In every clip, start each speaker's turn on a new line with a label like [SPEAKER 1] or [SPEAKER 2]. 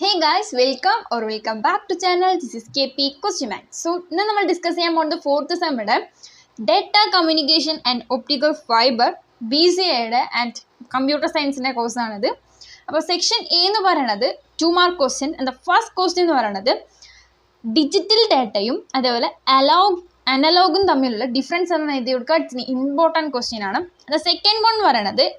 [SPEAKER 1] Hey guys, welcome back to channel. This is KP Question Math. So, now we will discuss about the fourth sem data communication and optical fiber BCA and computer science course. Now, section A is 2 mark question and the first question is digital data and analog difference is an important question. The second one is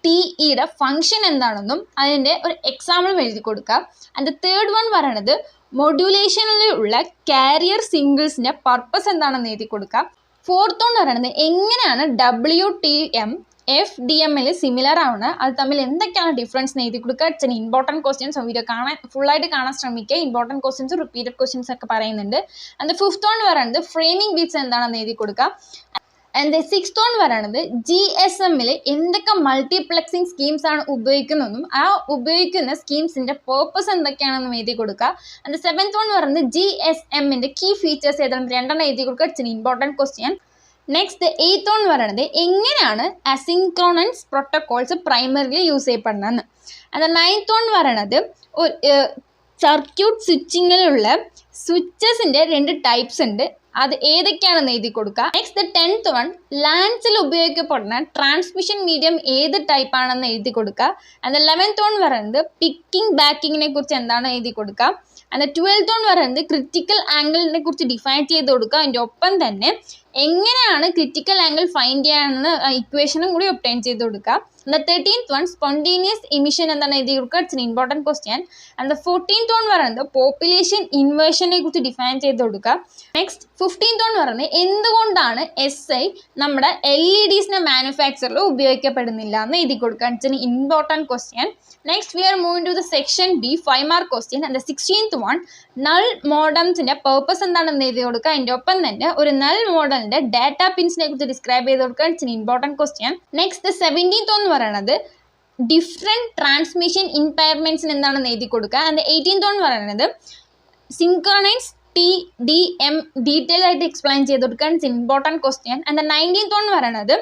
[SPEAKER 1] DTE function എന്താണെന്നും അതിന്റെ ഒരു example എഴുതി കൊടുക്കുക. And the third one പറയുന്നത് മോഡുലേഷനിലുള്ള carrier സിംഗിൾസിന്റെ purpose എന്താണെന്ന് എഴുതി കൊടുക്കുക. Fourth one പറയുന്നത് എങ്ങനെയാണ് WTM FDM സിമിലർ ആണ്, അത് തമ്മിൽ എന്തൊക്കെയാണ് ഡിഫറൻസ് എഴുതി കൊടുക്കുക. It's an important questions. Video കാണാൻ ഫുള്ളായിട്ട് കാണാൻ ശ്രമിക്കുക. ഇമ്പോർട്ടൻറ്റ് ക്വസ്റ്റ്യൻസ് റിപ്പീറ്റഡ് ക്വസ്റ്റ്യൻസ് ഒക്കെ പറയുന്നുണ്ട്. ആൻഡ് ദ ഫിഫ്ത്ത് വൺ പറയുന്നത് ഫ്രെയിമിംഗ് ബീറ്റ്സ് എന്താണെന്ന് എഴുതി കൊടുക്കുക. And the sixth one പറയുന്നത് GSM എന്തൊക്കെ മൾട്ടിപ്ലക്സിംഗ് സ്കീംസ് ആണ് ഉപയോഗിക്കുന്നതെന്നും ആ ഉപയോഗിക്കുന്ന സ്കീംസിന്റെ പേർപ്പസ് എന്തൊക്കെയാണെന്നും എഴുതി കൊടുക്കുക. ആൻഡ് the seventh one പറയുന്നത് GSM കീ ഫീച്ചേഴ്സ് ഏതാണ് രണ്ടെണ്ണം എഴുതി കൊടുക്കുക. It's an important question. Next eighth one പറയുന്നത് എങ്ങനെയാണ് അസിൻക്രോണസ് പ്രോട്ടോകോൾസ് പ്രൈമറിലി യൂസ് ചെയ്യപ്പെടുന്നതെന്ന്. ആൻഡ് നയൻത്ത് വൺ പറയുന്നത് സർക്യൂട്ട് സ്വിച്ചിങ്ങിലുള്ള സ്വിച്ചസിന്റെ 2 ടൈപ്സ് ഉണ്ട്, അത് ഏതൊക്കെയാണെന്ന് എഴുതി കൊടുക്കുക. നെക്സ്റ്റ് 10th വൺ ലാൻസിൽ ഉപയോഗിക്കപ്പെടുന്ന ട്രാൻസ്മിഷൻ മീഡിയം ഏത് ടൈപ്പ് ആണെന്ന് എഴുതി കൊടുക്കുക. ആൻഡ് 11th വൺ പറയുന്നത് പിക്കിംഗ് ബാക്കിങ്ങിനെ കുറിച്ച് എന്താണ് എഴുതി കൊടുക്കുക. ആൻഡ് 12th വൺ പറയുന്നത് ക്രിറ്റിക്കൽ ആംഗിളിനെ കുറിച്ച് ഡിഫൈൻ ചെയ്ത് കൊടുക്കുക. അതിൻ്റെ ഒപ്പം തന്നെ എങ്ങനെയാണ് ക്രിറ്റിക്കൽ ആംഗിൾ ഫൈൻഡ് ചെയ്യാനെന്ന് ഇക്വേഷനും കൂടി ഒബ്റ്റൈൻ ചെയ്ത് കൊടുക്കുക. And 13th one spontaneous emission എന്താണ് എഴുതി കൊടുക്കുക. It's an important question. And 14th one പറയുന്നത് പോപ്പുലേഷൻ ഇൻവേർഷനെ കുറിച്ച് ഡിഫൈൻ ചെയ്ത് കൊടുക്കുക. നെക്സ്റ്റ് 15th വൺ പറയുന്നത് എന്തുകൊണ്ടാണ് SI നമ്മുടെ LEDസിന്റെ മാനുഫാക്ചറിൽ ഉപയോഗിക്കപ്പെടുന്നില്ല എന്ന് എഴുതി കൊടുക്കുക. It's an important question. Next we are moving to the section B 5 mark question. And 16th one null മോഡംസിന്റെ പേർപ്പസ് എന്താണെന്ന് എഴുതി കൊടുക്കുക. അതിൻ്റെ ഒപ്പം തന്നെ ഒരു നൾ മോഡലിന്റെ ഡാറ്റാ പിൻസിനെ കുറിച്ച് ഡിസ്ക്രൈബ് ചെയ്ത് കൊടുക്കുക. It's an important question. Next 17th one പറയുന്നത് ഡിഫറെൻറ്റ് ട്രാൻസ്മിഷൻ ഇമ്പയർമെന്റ്സിന് എന്താണെന്ന് എഴുതി കൊടുക്കുക. ആൻഡ് 18th വൺ പറയുന്നത് സിൻക്രണൈസ് TDM ഡീറ്റെയിൽ ആയിട്ട് എക്സ്പ്ലെയിൻ ചെയ്ത് കൊടുക്കുക. It's important question. And 19th one പറയുന്നത്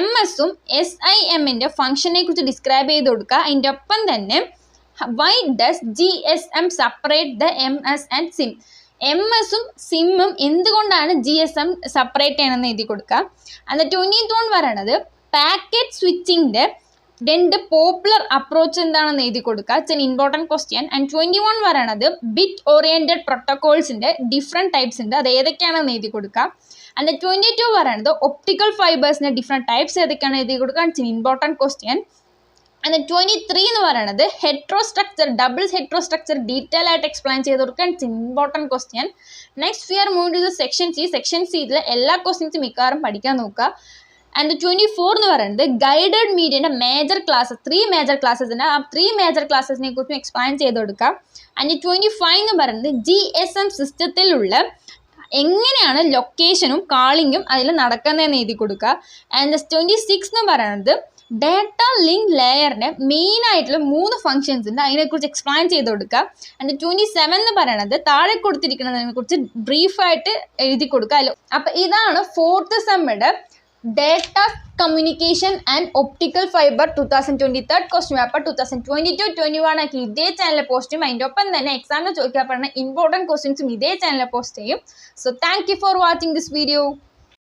[SPEAKER 1] MS-ഉം SIM-ന്റെ ഫംഗ്ഷനെ കുറിച്ച് ഡിസ്ക്രൈബ് ചെയ്ത് കൊടുക്കുക. അതിൻ്റെ ഒപ്പം തന്നെ why does GSM separate the MS and SIM. MS-ഉം SIM-ഉം എന്തുകൊണ്ടാണ് GSM സെപ്പറേറ്റ് ചെയ്യണമെന്ന് എഴുതി കൊടുക്കുക. ആൻഡ് 20th വൺ പറയുന്നത് പാക്കറ്റ് സ്വിച്ചിങ്ങിൻ്റെ 2 പോപ്പുലർ അപ്രോച്ച് എന്താണെന്ന് എഴുതി കൊടുക്കുക. It's an important question. And 21 പറയുന്നത് ബിറ്റ് ഓറിയൻറ്റഡ് പ്രോട്ടോകോൾസിൻ്റെ ഡിഫറെൻറ്റ് ടൈപ്സ് ഉണ്ട്, അത് ഏതൊക്കെയാണെന്ന് എഴുതി കൊടുക്കുക. ആൻഡ് 22 പറയുന്നത് ഒപ്റ്റിക്കൽ ഫൈബേഴ്സിൻ്റെ ഡിഫറെൻറ്റ് ടൈപ്സ് ഏതൊക്കെയാണ് എഴുതി കൊടുക്കുക. It's an important question. And 23 എന്ന് പറയുന്നത് ഹെട്രോസ്ട്രക്ചർ ഡബിൾ ഹെട്രോസ്ട്രക്ചർ ഡീറ്റെയിൽ ആയിട്ട് എക്സ്പ്ലെയിൻ ചെയ്ത് കൊടുക്കുക. It's important question. Next we are move to the section C. Section സിയിലെ എല്ലാ ക്വസ്റ്റ്യൻസും മിക്കവാറും പഠിക്കാൻ നോക്കുക. ആൻഡ് 24 എന്ന് പറയുന്നത് ഗൈഡഡ് മീഡിയൻ്റെ മേജർ ക്ലാസ്സസ് 3 മേജർ ക്ലാസ്സസ് ഉണ്ട്, ആ 3 മേജർ ക്ലാസ്സസിനെ കുറിച്ചും എക്സ്പ്ലെയിൻ ചെയ്ത് കൊടുക്കുക. ആൻഡ് 25 എന്ന് പറയുന്നത് GSM സിസ്റ്റത്തിലുള്ള എങ്ങനെയാണ് ലൊക്കേഷനും കാളിങ്ങും അതിൽ നടക്കുന്നതെന്ന് എഴുതി കൊടുക്കുക. ആൻഡ് 26 എന്ന് പറയുന്നത് ഡാറ്റ ലിങ്ക് ലെയറിൻ്റെ മെയിൻ ആയിട്ടുള്ള 3 ഫങ്ഷൻസ് ഉണ്ട്, അതിനെക്കുറിച്ച് എക്സ്പ്ലെയിൻ ചെയ്ത് കൊടുക്കുക. ആൻഡ് 27 എന്ന് പറയുന്നത് താഴെ കൊടുത്തിരിക്കുന്നതിനെ കുറിച്ച് ബ്രീഫായിട്ട് എഴുതി കൊടുക്കുക. അപ്പോൾ ഇതാണ് ഫോർത്ത് സെമ്മിൻ്റെ data communication and optical fibre 2023 question paper 2022-21 ആക്കി ഇതേ ചാനലിൽ പോസ്റ്റ് ചെയ്യും. അതിൻ്റെ ഒപ്പം തന്നെ എക്സാമിന് ചോദിക്കപ്പെടുന്ന ഇമ്പോർട്ടൻറ്റ് ക്വസ്റ്റ്യൻസും ഇതേ ചാനലിൽ പോസ്റ്റ് ചെയ്യും. So thank you for watching this video.